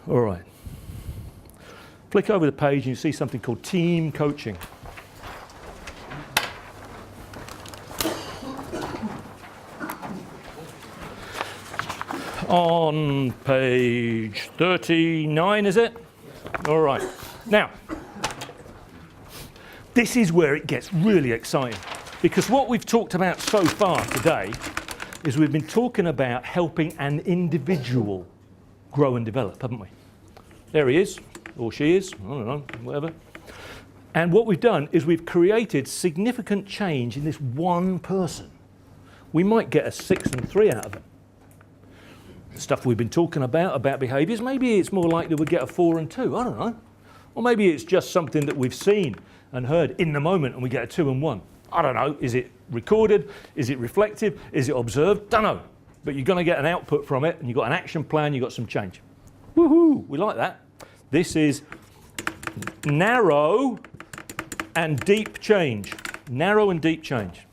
All right. Flick over the page and you see something called team coaching. On page 39, is it? All right. Now, this is where it gets really exciting, because what we've talked about so far today is we've been talking about helping an individual grow and develop, haven't we? There he is, or she is, I don't know, whatever. And what we've done is we've created significant change in this one person. We might get a 6 and 3 out of it. Stuff we've been talking about behaviours, maybe it's more likely we'll get a 4 and 2, I don't know. Or maybe it's just something that we've seen and heard in the moment and we get a 2 and 1. I don't know, is it recorded? Is it reflective? Is it observed? Don't know. But you're going to get an output from it and you've got an action plan, you've got some change. Woohoo, we like that. This is narrow and deep change. Narrow and deep change.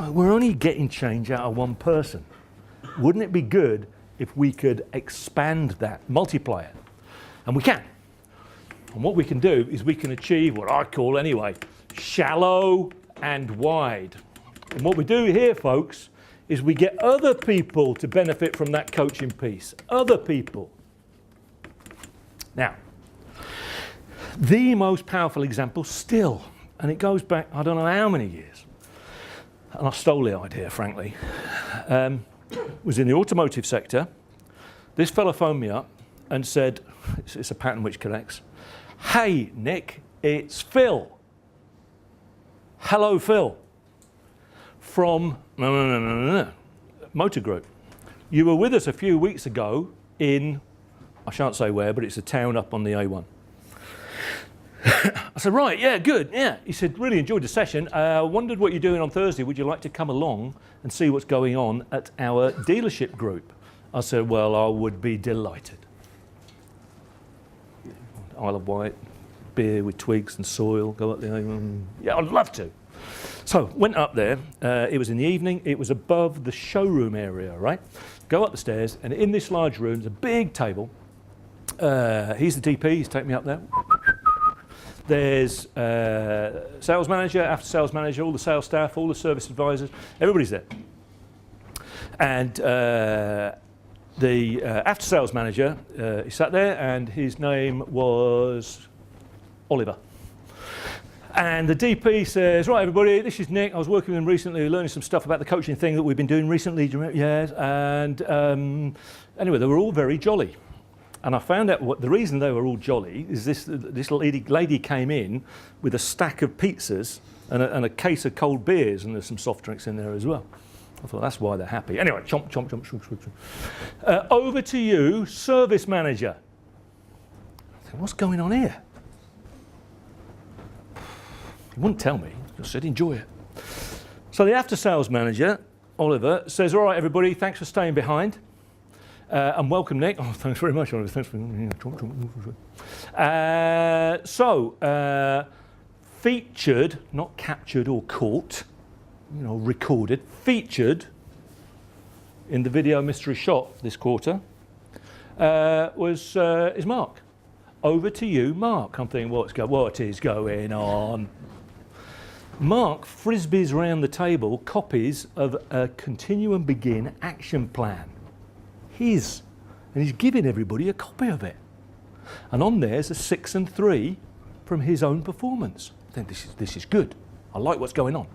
We're only getting change out of one person. Wouldn't it be good if we could expand that, multiply it? And we can. And what we can do is we can achieve what I call, anyway, shallow and wide. And what we do here, folks, is we get other people to benefit from that coaching piece. Other people. Now, the most powerful example still, and it goes back I don't know how many years, and I stole the idea, frankly, was in the automotive sector. This fella phoned me up and said, it's a pattern which connects, "Hey, Nick, it's Phil. Hello, Phil. From Motor Group. You were with us a few weeks ago in, I shan't say where, but it's a town up on the A1. I said, right, yeah, good, yeah. He said, really enjoyed the session. Wondered what you're doing on Thursday. Would you like to come along and see what's going on at our dealership group? I said, well, I would be delighted. Isle of Wight, beer with twigs and soil, go up there. Yeah, I'd love to. So went up there. It was in the evening. It was above the showroom area, right? Go up the stairs, and in this large room, there's a big table. He's the DP. He's taken me up there. There's sales manager, after sales manager, all the sales staff, all the service advisors. Everybody's there. And the after sales manager, he sat there, and his name was Oliver. And the DP says, right, everybody, this is Nick. I was working with him recently, learning some stuff about the coaching thing that we've been doing recently. Yes. And anyway, they were all very jolly. And I found out what the reason they were all jolly is this lady came in with a stack of pizzas and a case of cold beers, and there's some soft drinks in there as well. I thought that's why they're happy. Anyway, chomp, chomp, chomp, chomp, chomp, chomp. Over to you, service manager. I said, what's going on here? He wouldn't tell me, he just said enjoy it. So the after sales manager, Oliver, says, all right, everybody, thanks for staying behind. And welcome, Nick. Oh, thanks very much, Oliver. Thanks for featured, not captured or caught, recorded, featured in the video mystery shop this quarter is Mark. Over to you, Mark. I'm thinking, what is going on? Mark frisbees around the table copies of a Continuum Begin action plan. And he's giving everybody a copy of it. And on there's a 6 and 3 from his own performance. I think this is good. I like what's going on.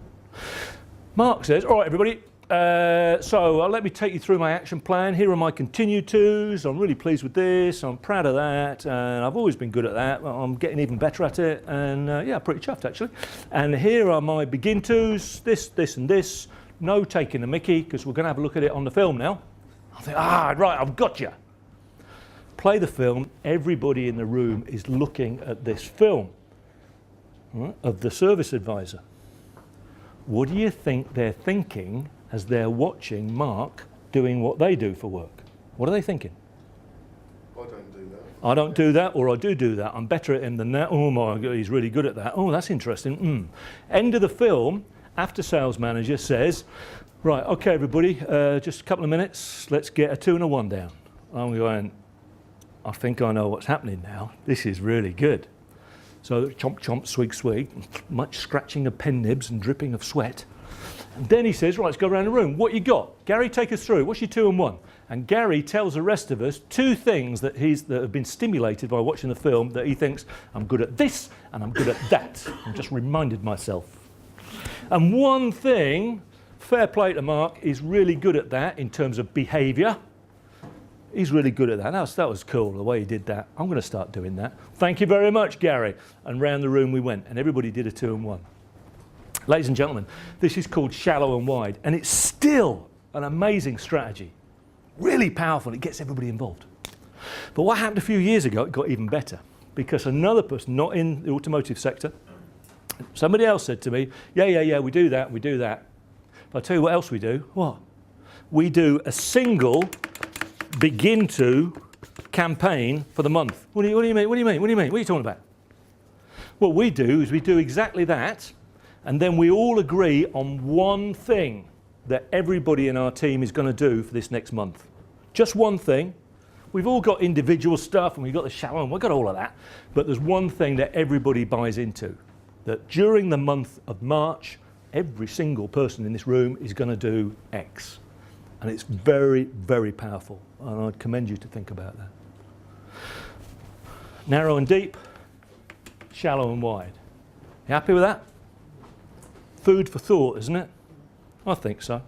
Mark says, all right, everybody, so let me take you through my action plan. Here are my continue tos. I'm really pleased with this. I'm proud of that. And I've always been good at that. I'm getting even better at it. And yeah, pretty chuffed, actually. And here are my begin tos, this, and this. No taking the mickey, because we're going to have a look at it on the film now. I think, right, I've got you. Play the film. Everybody in the room is looking at this film, right, of the service advisor. What do you think they're thinking as they're watching Mark doing what they do for work? What are they thinking? I don't do that. I don't do that, or I do that. I'm better at him than that. Oh my God, he's really good at that. Oh, that's interesting. End of the film, after sales manager says, right, okay, everybody, just a couple of minutes. Let's get a 2 and a 1 down. I'm going, I think I know what's happening now. This is really good. So chomp, chomp, swig, swig, much scratching of pen nibs and dripping of sweat. And then he says, right, let's go around the room. What you got? Gary, take us through. What's your 2 and 1? And Gary tells the rest of us 2 things that have been stimulated by watching the film that he thinks, I'm good at this and I'm good at that. I've just reminded myself. And one thing, fair play to Mark, he's really good at that in terms of behaviour. He's really good at that. That was cool, the way he did that. I'm going to start doing that. Thank you very much, Gary. And round the room we went, and everybody did a 2 and 1. Ladies and gentlemen, this is called Shallow and Wide, and it's still an amazing strategy. Really powerful, it gets everybody involved. But what happened a few years ago, it got even better, because another person, not in the automotive sector, somebody else said to me, yeah, we do that. But I'll tell you what else we do. What? We do a single begin to campaign for the month. What do you mean? What are you talking about? What we do is we do exactly that, and then we all agree on one thing that everybody in our team is going to do for this next month. Just one thing. We've all got individual stuff, and we've got the shallow, and we've got all of that, but there's one thing that everybody buys into, that during the month of March, every single person in this room is going to do X. And it's very, very powerful, and I'd commend you to think about that. Narrow and deep, shallow and wide. You happy with that? Food for thought, isn't it? I think so.